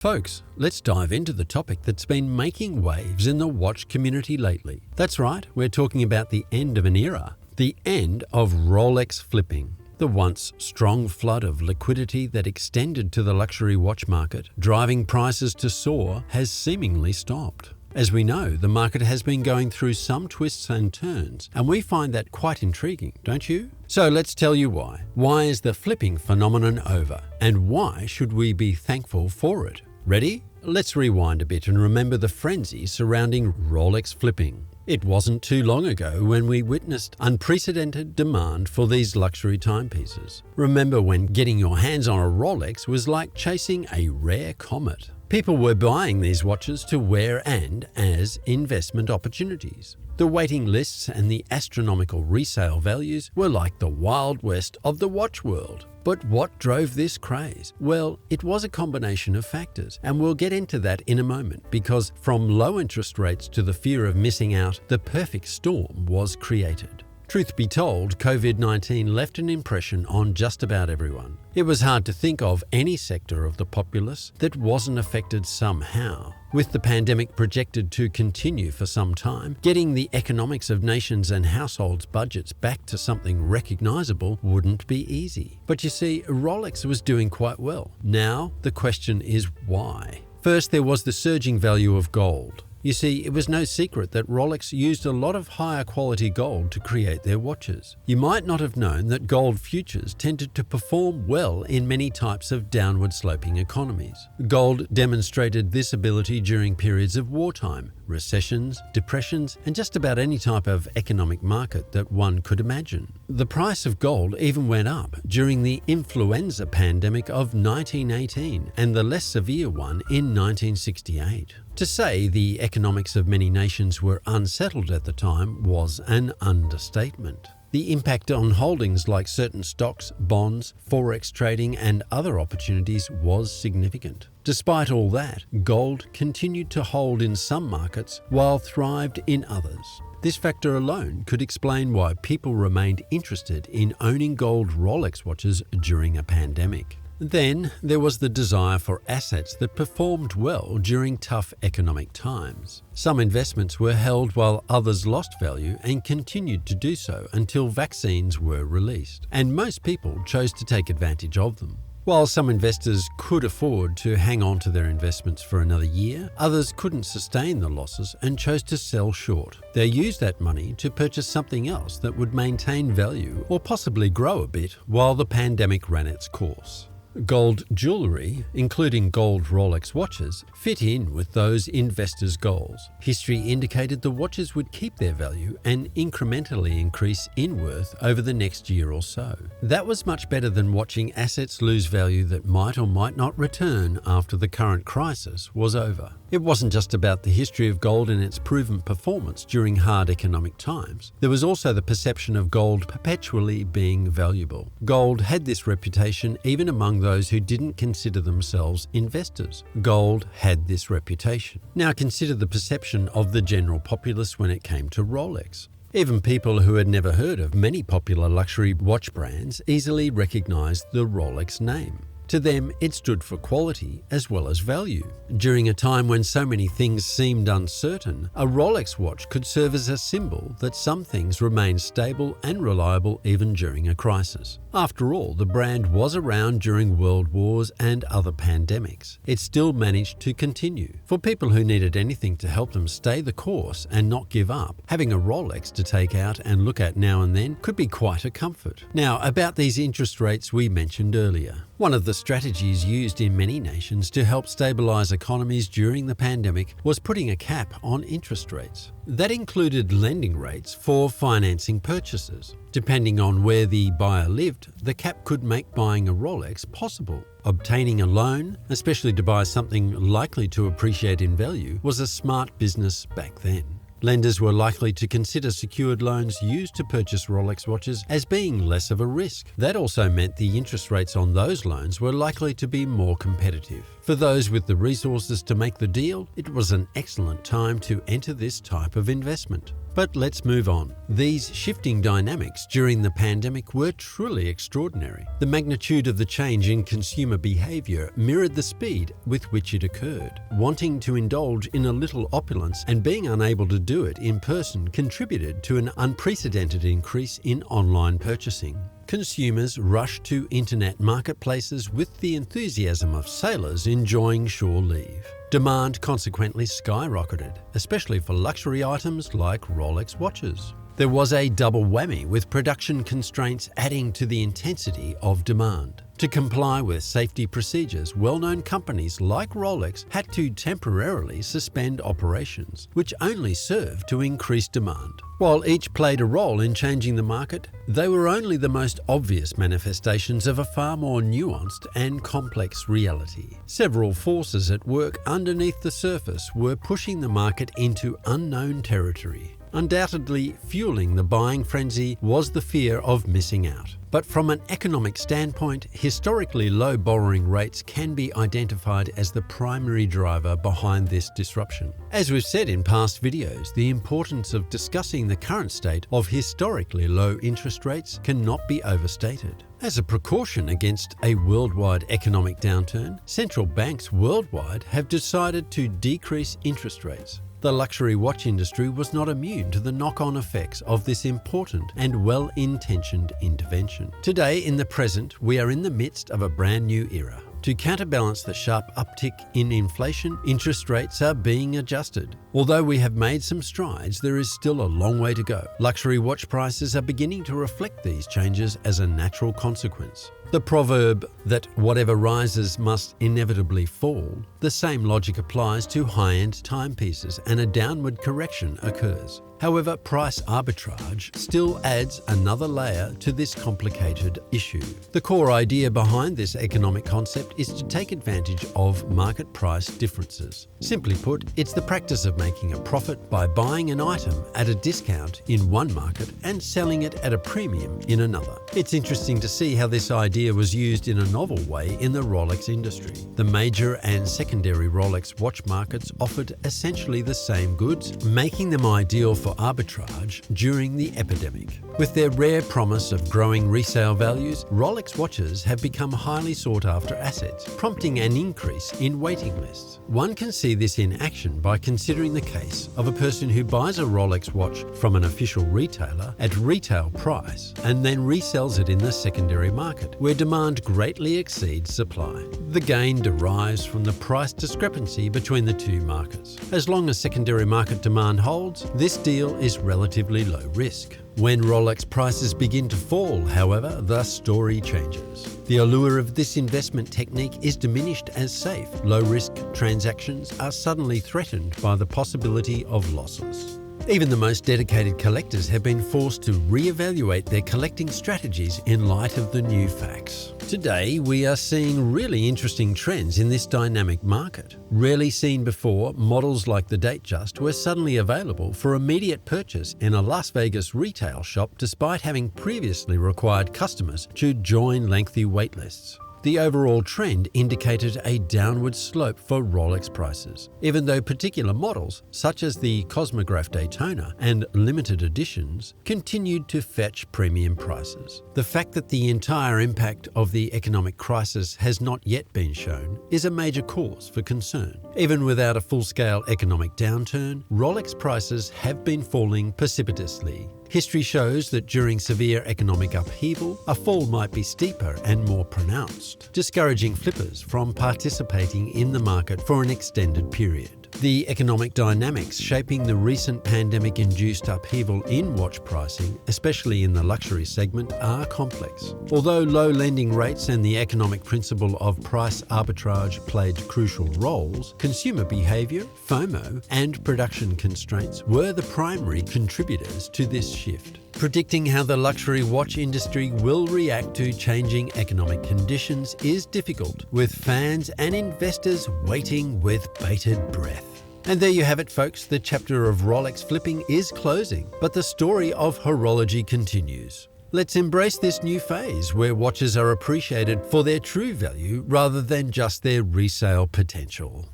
Folks, let's dive into the topic that's been making waves in the watch community lately. That's right, we're talking about the end of an era, the end of Rolex flipping. The once strong flood of liquidity that extended to the luxury watch market, driving prices to soar, has seemingly stopped. As we know, the market has been going through some twists and turns, and we find that quite intriguing, don't you? So let's tell you why. Why is the flipping phenomenon over? And why should we be thankful for it? Ready? Let's rewind a bit and remember the frenzy surrounding Rolex flipping. It wasn't too long ago when we witnessed unprecedented demand for these luxury timepieces. Remember when getting your hands on a Rolex was like chasing a rare comet. People were buying these watches to wear and as investment opportunities. The waiting lists and the astronomical resale values were like the Wild West of the watch world. But what drove this craze? Well, it was a combination of factors, and we'll get into that in a moment because from low interest rates to the fear of missing out, the perfect storm was created. Truth be told, COVID-19 left an impression on just about everyone. It was hard to think of any sector of the populace that wasn't affected somehow. With the pandemic projected to continue for some time, getting the economics of nations and households' budgets back to something recognizable wouldn't be easy. But you see, Rolex was doing quite well. Now, the question is why? First, there was the surging value of gold. You see, it was no secret that Rolex used a lot of higher quality gold to create their watches. You might not have known that gold futures tended to perform well in many types of downward sloping economies. Gold demonstrated this ability during periods of wartime, recessions, depressions, and just about any type of economic market that one could imagine. The price of gold even went up during the influenza pandemic of 1918 and the less severe one in 1968. To say the economics of many nations were unsettled at the time was an understatement. The impact on holdings like certain stocks, bonds, forex trading, and other opportunities was significant. Despite all that, gold continued to hold in some markets while thrived in others. This factor alone could explain why people remained interested in owning gold Rolex watches during a pandemic. Then there was the desire for assets that performed well during tough economic times. Some investments were held while others lost value and continued to do so until vaccines were released, and most people chose to take advantage of them. While some investors could afford to hang on to their investments for another year, others couldn't sustain the losses and chose to sell short. They used that money to purchase something else that would maintain value or possibly grow a bit while the pandemic ran its course. Gold jewelry, including gold Rolex watches, fit in with those investors' goals. History indicated the watches would keep their value and incrementally increase in worth over the next year or so. That was much better than watching assets lose value that might or might not return after the current crisis was over. It wasn't just about the history of gold and its proven performance during hard economic times. There was also the perception of gold perpetually being valuable. Gold had this reputation even among those who didn't consider themselves investors. Gold had this reputation. Now consider the perception of the general populace when it came to Rolex. Even people who had never heard of many popular luxury watch brands easily recognized the Rolex name. To them, it stood for quality as well as value. During a time when so many things seemed uncertain, a Rolex watch could serve as a symbol that some things remained stable and reliable even during a crisis. After all, the brand was around during world wars and other pandemics. It still managed to continue. For people who needed anything to help them stay the course and not give up, having a Rolex to take out and look at now and then could be quite a comfort. Now, about these interest rates we mentioned earlier. One of the strategies used in many nations to help stabilize economies during the pandemic was putting a cap on interest rates. That included lending rates for financing purchases. Depending on where the buyer lived, the cap could make buying a Rolex possible. Obtaining a loan, especially to buy something likely to appreciate in value, was a smart business back then. Lenders were likely to consider secured loans used to purchase Rolex watches as being less of a risk. That also meant the interest rates on those loans were likely to be more competitive. For those with the resources to make the deal, it was an excellent time to enter this type of investment. But let's move on. These shifting dynamics during the pandemic were truly extraordinary. The magnitude of the change in consumer behavior mirrored the speed with which it occurred. Wanting to indulge in a little opulence and being unable to do it in person contributed to an unprecedented increase in online purchasing. Consumers rushed to internet marketplaces with the enthusiasm of sailors enjoying shore leave. Demand consequently skyrocketed, especially for luxury items like Rolex watches. There was a double whammy, with production constraints adding to the intensity of demand. To comply with safety procedures, well-known companies like Rolex had to temporarily suspend operations, which only served to increase demand. While each played a role in changing the market, they were only the most obvious manifestations of a far more nuanced and complex reality. Several forces at work underneath the surface were pushing the market into unknown territory. Undoubtedly, fueling the buying frenzy was the fear of missing out. But from an economic standpoint, historically low borrowing rates can be identified as the primary driver behind this disruption. As we've said in past videos, the importance of discussing the current state of historically low interest rates cannot be overstated. As a precaution against a worldwide economic downturn, central banks worldwide have decided to decrease interest rates. The luxury watch industry was not immune to the knock-on effects of this important and well-intentioned intervention. Today, in the present, we are in the midst of a brand new era. To counterbalance the sharp uptick in inflation, interest rates are being adjusted. Although we have made some strides, there is still a long way to go. Luxury watch prices are beginning to reflect these changes as a natural consequence. The proverb that whatever rises must inevitably fall, the same logic applies to high-end timepieces, and a downward correction occurs. However, price arbitrage still adds another layer to this complicated issue. The core idea behind this economic concept is to take advantage of market price differences. Simply put, it's the practice of making a profit by buying an item at a discount in one market and selling it at a premium in another. It's interesting to see how this idea was used in a novel way in the Rolex industry. The major and secondary Rolex watch markets offered essentially the same goods, making them ideal for arbitrage during the epidemic. With their rare promise of growing resale values, Rolex watches have become highly sought-after assets, prompting an increase in waiting lists. One can see this in action by considering the case of a person who buys a Rolex watch from an official retailer at retail price and then resells it in the secondary market, where demand greatly exceeds supply. The gain derives from the price discrepancy between the two markets. As long as secondary market demand holds, this deal is relatively low risk. When Rolex prices begin to fall, however, the story changes. The allure of this investment technique is diminished as safe, low-risk transactions are suddenly threatened by the possibility of losses. Even the most dedicated collectors have been forced to re-evaluate their collecting strategies in light of the new facts. Today, we are seeing really interesting trends in this dynamic market. Rarely seen before, models like the Datejust were suddenly available for immediate purchase in a Las Vegas retail shop, despite having previously required customers to join lengthy waitlists. The overall trend indicated a downward slope for Rolex prices, even though particular models, such as the Cosmograph Daytona and limited editions, continued to fetch premium prices. The fact that the entire impact of the economic crisis has not yet been shown is a major cause for concern. Even without a full-scale economic downturn, Rolex prices have been falling precipitously. History shows that during severe economic upheaval, a fall might be steeper and more pronounced, discouraging flippers from participating in the market for an extended period. The economic dynamics shaping the recent pandemic-induced upheaval in watch pricing, especially in the luxury segment, are complex. Although low lending rates and the economic principle of price arbitrage played crucial roles, consumer behavior, FOMO, and production constraints were the primary contributors to this shift. Predicting how the luxury watch industry will react to changing economic conditions is difficult, with fans and investors waiting with bated breath. And there you have it, folks. The chapter of Rolex flipping is closing, but the story of horology continues. Let's embrace this new phase where watches are appreciated for their true value rather than just their resale potential.